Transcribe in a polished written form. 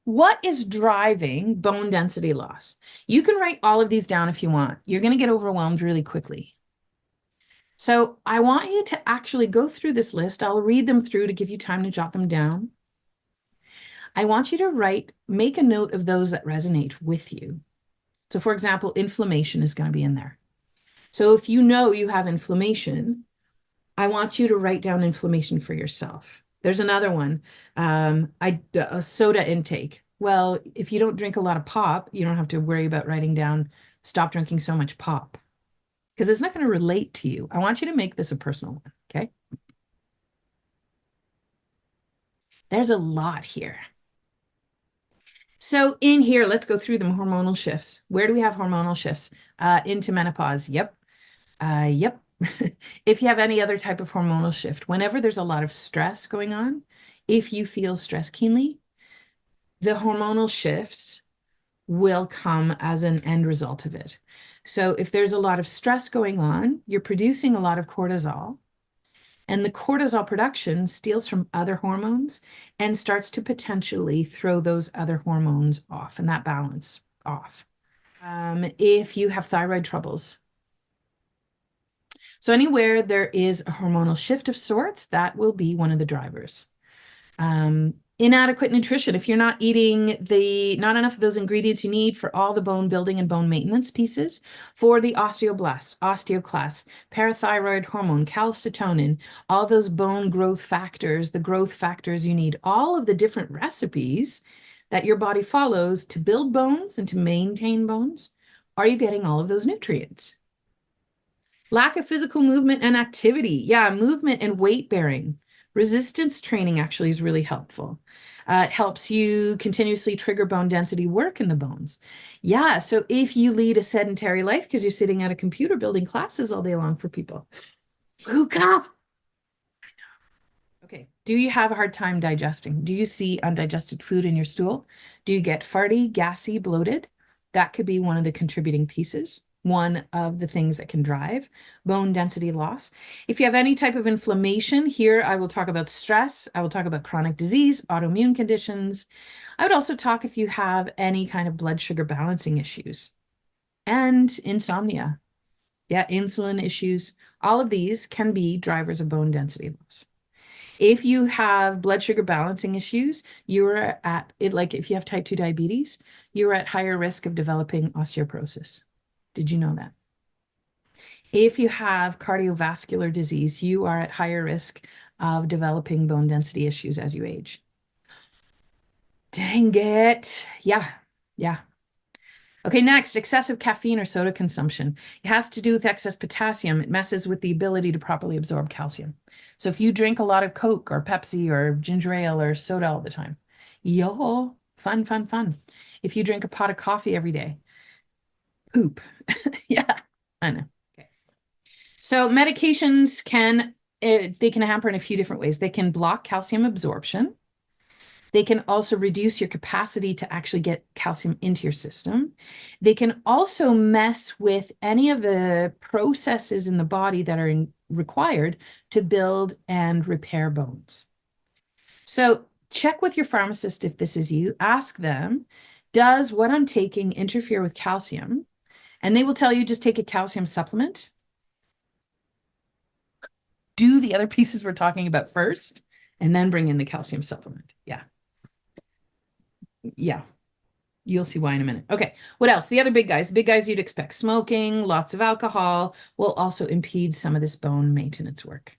what is driving bone density loss? You can write all of these down if you want. You're going to get overwhelmed really quickly. So I want you to actually go through this list. I'll read them through to give you time to jot them down. I want you to make a note of those that resonate with you. So for example, inflammation is going to be in there. So if you know you have inflammation, I want you to write down inflammation for yourself. There's another one, a soda intake. Well, if you don't drink a lot of pop, you don't have to worry about writing down, stop drinking so much pop, because it's not going to relate to you. I want you to make this a personal one, okay? There's a lot here. So in here, let's go through them. Hormonal shifts. Where do we have hormonal shifts? Into menopause. Yep. Yep. If you have any other type of hormonal shift, whenever there's a lot of stress going on, if you feel stress keenly, the hormonal shifts will come as an end result of it. So if there's a lot of stress going on, you're producing a lot of cortisol, and the cortisol production steals from other hormones and starts to potentially throw those other hormones off and that balance off. If you have thyroid troubles, so anywhere there is a hormonal shift of sorts, that will be one of the drivers. Inadequate nutrition. If you're not eating not enough of those ingredients you need for all the bone building and bone maintenance pieces, for the osteoblasts, osteoclasts, parathyroid hormone, calcitonin, all those bone growth factors, the growth factors you need, all of the different recipes that your body follows to build bones and to maintain bones, are you getting all of those nutrients? Lack of physical movement and activity. Yeah, movement and weight bearing. Resistance training actually is really helpful. It helps you continuously trigger bone density work in the bones. Yeah, so if you lead a sedentary life because you're sitting at a computer building classes all day long for people. Luka! Okay, do you have a hard time digesting? Do you see undigested food in your stool? Do you get farty, gassy, bloated? That could be one of the contributing pieces. One of the things that can drive bone density loss. If you have any type of inflammation, here I will talk about stress. I will talk about chronic disease, autoimmune conditions. I would also talk if you have any kind of blood sugar balancing issues and insomnia. Yeah, insulin issues. All of these can be drivers of bone density loss. If you have blood sugar balancing issues, you're at it, like if you have type 2 diabetes, you're at higher risk of developing osteoporosis. Did you know that? If you have cardiovascular disease, you are at higher risk of developing bone density issues as you age. Dang it. Yeah. Okay, next, excessive caffeine or soda consumption. It has to do with excess potassium. It messes with the ability to properly absorb calcium. So if you drink a lot of Coke or Pepsi or ginger ale or soda all the time, yo, fun. If you drink a pot of coffee every day, poop. Yeah, I know. Okay. So medications they can hamper in a few different ways. They can block calcium absorption. They can also reduce your capacity to actually get calcium into your system. They can also mess with any of the processes in the body that are required to build and repair bones. So check with your pharmacist if this is you. Ask them, does what I'm taking interfere with calcium? And they will tell you, just take a calcium supplement. Do the other pieces we're talking about first, and then bring in the calcium supplement. Yeah. You'll see why in a minute. Okay, what else? The other big guys you'd expect. Smoking, lots of alcohol will also impede some of this bone maintenance work.